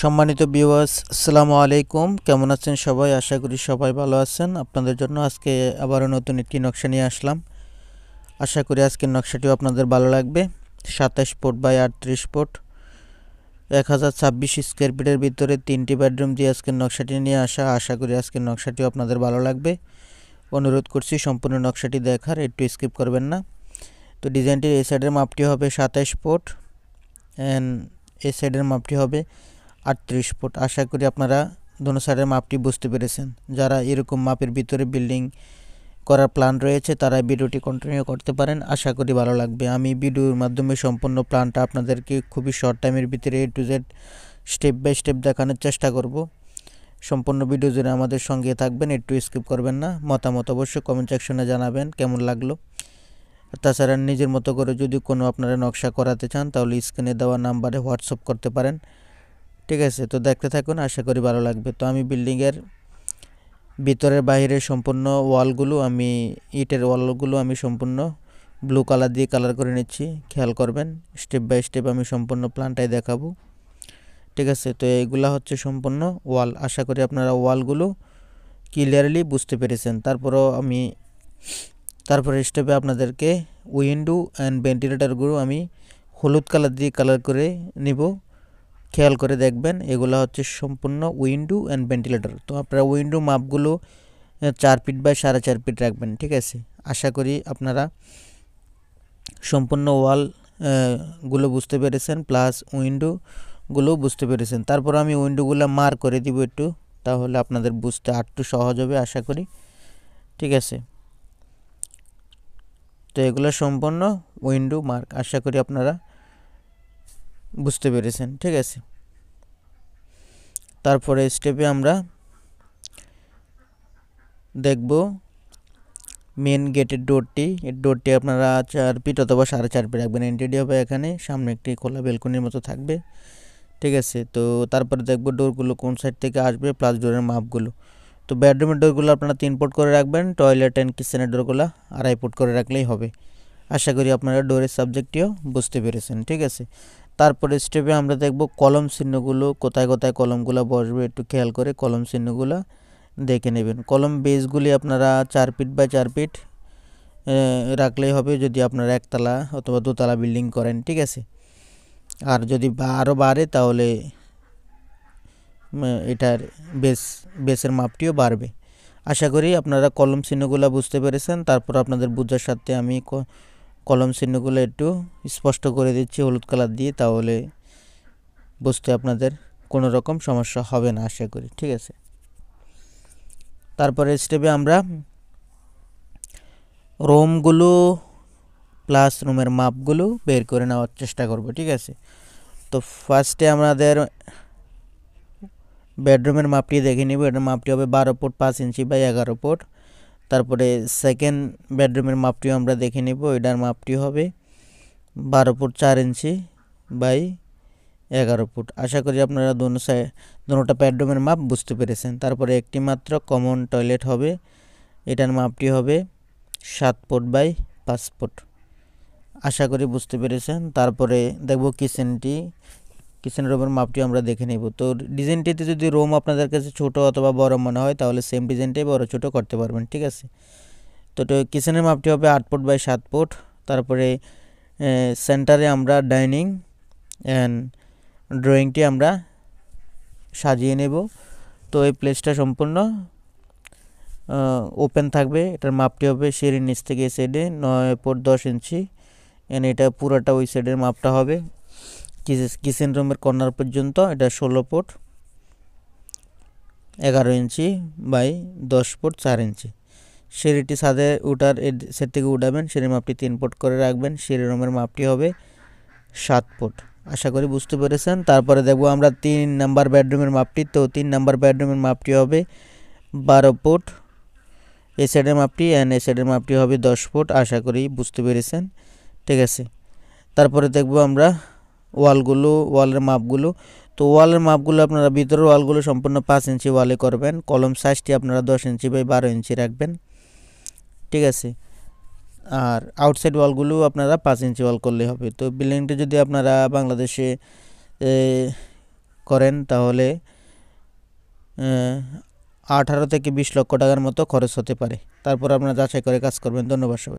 সম্মানিত ভিউয়ার্স, আসসালামু আলাইকুম। কেমন আছেন সবাই? আশা করি সবাই ভালো আছেন। আপনাদের জন্য আজকে আবারও নতুন একটি নকশা নিয়ে আসলাম। আশা করি আজকের নকশাটিও আপনাদের ভালো লাগবে। 27 ফুট বাই 38 ফুট 1026 স্কোয়ার ফিটের ভিতরে 3টি বেডরুম দিয়ে আজকের নকশাটি নিয়ে আসা। আশা করি আজকের নকশাটিও আপনাদের ভালো লাগবে। অনুরোধ করছি সম্পূর্ণ নকশাটি দেখার, একটু স্কিপ করবেন না। তো ডিজাইনটির এই সাইডের মাপটি হবে 27 ফুট অ্যান্ড এই সাইডের মাপটি হবে 38 ফুট। আশা করি আপনারা দোনো সাইডের মাপটি বুঝতে পেরেছেন। যারা এরকম মাপের ভিতরে বিল্ডিং করার প্ল্যান রয়েছে তারা ভিডিওটি কন্টিনিউ করতে পারেন। আশা করি ভালো লাগবে। আমি ভিডিওর মাধ্যমে সম্পূর্ণ প্ল্যানটা আপনাদেরকে খুবই শর্ট টাইমের ভিতরে A to Z step by step দেখানোর চেষ্টা করব। সম্পূর্ণ ভিডিও জুড়ে আমাদের সঙ্গে থাকবেন, একটু স্কিপ করবেন না। মতামত অবশ্যই কমেন্ট সেকশনে জানাবেন কেমন লাগলো। তাছাড়া নিজের মতো করে যদি কোনো আপনারা নকশা করাতে চান তাহলে স্ক্রিনে দেওয়া নাম্বারে হোয়াটসঅ্যাপ করতে পারেন। ঠিক আছে, তো দেখতে থাকুন, আশা করি ভালো লাগবে। তো আমি বিল্ডিংয়ের ভিতরের বাইরের সম্পূর্ণ ওয়ালগুলো ইটের ওয়ালগুলো আমি সম্পূর্ণ ব্লু কালার দিয়ে কালার করে নিচ্ছি। খেয়াল করবেন, স্টেপ বাই স্টেপ আমি সম্পূর্ণ প্ল্যানটাই দেখাবো। ঠিক আছে, তো এইগুলা হচ্ছে সম্পূর্ণ ওয়াল। আশা করি আপনারা ওয়ালগুলো ক্লিয়ারলি বুঝতে পেরেছেন। তারপরে স্টেপে আপনাদেরকে উইন্ডো অ্যান্ড ভেন্টিলেটরগুলো আমি হলুদ কালার দিয়ে কালার করে নিব। খেয়াল করে দেখবেন, এগুলো হচ্ছে সম্পূর্ণ উইন্ডো অ্যান্ড ভেন্টিলেটর। তো আপনারা উইন্ডো মাপগুলো 4 ফিট বাই 4.5 ফিট রাখবেন। ঠিক আছে, আশা করি আপনারা সম্পূর্ণ ওয়াল গুলো বুঝতে পেরেছেন, প্লাস উইন্ডোগুলো বুঝতে পেরেছেন। তারপর আমি উইন্ডোগুলো মার্ক করে দিব একটু, তাহলে আপনাদের বুঝতে আরেকটু সহজ হবে আশা করি। ঠিক আছে, তো এগুলো সম্পূর্ণ উইন্ডো মার্ক, আশা করি আপনারা বুঝতে পেরেছেন। ঠিক আছে, তারপরে স্টেপে আমরা দেখব মেন গেটের ডোরটি। এই ডোরটি আপনারা 4 ফিট অথবা 4.5 ফিট রাখবেন। এন্ট্রি হবে এখানে, সামনে একটি খোলা বেলকনির মতো থাকবে। ঠিক আছে, তো তারপরে দেখব ডোরগুলো কোন সাইড থেকে আসবে প্লাস ডোরের মাপগুলো। তো বেডরুমের ডোরগুলো আপনারা 3 ফুট করে রাখবেন। টয়লেট অ্যান্ড কিচেনের ডোরগুলো 2.5 ফুট করে রাখলেই হবে। আশা করি আপনারা ডোরের সাবজেক্টটিও বুঝতে পেরেছেন। ঠিক আছে, তারপরে স্টেপে আমরা দেখব কলম চিহ্নগুলো কোথায় কোথায় কলমগুলো বসবে, একটু খেয়াল করে কলম চিহ্নগুলো দেখে নেবেন। কলম বেসগুলি আপনারা 4 ফিট বাই 4 ফিট রাখলেই হবে যদি আপনারা একতলা অথবা দোতলা বিল্ডিং করেন। ঠিক আছে, আর যদি আরও বাড়ে তাহলে এটার বেসের মাপটিও বাড়বে। আশা করি আপনারা কলম চিহ্নগুলো বুঝতে পেরেছেন। তারপর আপনাদের বুঝার সাথে আমি কলম চিহ্নগুলো একটু স্পষ্ট করে দিচ্ছি হলুদ কালার দিয়ে, তাহলে বুঝতে আপনাদের কোনো রকম সমস্যা হবে না আশা করি। ঠিক আছে, তারপরে স্টেপে আমরা রুমগুলো প্লাস রুমের মাপগুলো বের করে নেওয়ার চেষ্টা করব। ঠিক আছে, তো ফার্স্টে আমাদের বেডরুমের মাপটি দেখে নিব। এটার মাপটি হবে 12 ফুট 5 ইঞ্চি বাই 11 ফুট। তারপরে সেকেন্ড বেডরুমের মাপটিও আমরা দেখে নিব। এটার মাপটি হবে 12 ফুট 4 ইঞ্চি বাই 11 ফুট। আশা করি আপনারা দুটোটা বেডরুমের মাপ বুঝতে পেরেছেন। তারপরে একটি মাত্র কমন টয়লেট হবে, এটার মাপটি হবে 7 ফুট বাই 5 ফুট। আশা করি বুঝতে পেরেছেন। তারপরে দেখব কিচেন রুমের মাপটি আমরা দেখে নেব। তো ডিজাইনটিতে যদি রুম আপনাদের কাছে ছোট অথবা বড় মনে হয় তাহলে সেম ডিজাইনটাই বড় ছোট করতে পারবেন। ঠিক আছে, তো কিচেনের মাপটি হবে 8 ফুট বাই 7 ফুট। তারপরে সেন্টারে আমরা ডাইনিং অ্যান্ড ড্রয়িংটি আমরা সাজিয়ে নেব। তো এই প্লেসটা সম্পূর্ণ ওপেন থাকবে। এটার মাপটি হবে সিঁড়ির নিচ থেকে এই সাইডে 9 ফুট 10 ইঞ্চি এন্ড এটা পুরোটা ওই সাইডের মাপটা হবে। কিচেন রুমের কর্নার পর্যন্ত এটা 16 ফুট 11 ইঞ্চি বাই 10 ফুট 4 ইঞ্চি। সিঁড়িটি ছাদে উঠার সেট থেকে উঠাবেন, সিঁড়ির মাপটি 3 ফুট করে রাখবেন। সিঁড়ি রুমের মাপটি হবে 7 ফুট। আশা করি বুঝতে পেরেছেন। তারপরে দেখব আমরা 3 নাম্বার বেডরুমের মাপটি। তো 3 নাম্বার বেডরুমের মাপটি হবে 12 ফুট এই সাইডের মাপটি অ্যান্ড এই সাইডের মাপটি হবে 10 ফুট। আশা করি বুঝতে পেরেছেন। ঠিক আছে, তারপরে দেখব আমরা ওয়ালের মাপগুলো। তো ওয়ালের মাপগুলো আপনারা ভিতরের ওয়ালগুলো সম্পূর্ণ 5 ইঞ্চি ওয়ালে করবেন। কলম সাইজটি আপনারা 10 ইঞ্চি বাই 12 ইঞ্চি রাখবেন। ঠিক আছে, আর আউটসাইড ওয়ালগুলো আপনারা 5 ইঞ্চি ওয়াল করলে হবে। তো বিল্ডিংটি যদি আপনারা বাংলাদেশে করেন তাহলে 18 থেকে 20 লক্ষ টাকার মতো খরচ হতে পারে। তারপর আপনারা যাচাই করে কাজ করবেন। ধন্যবাদ সবাই।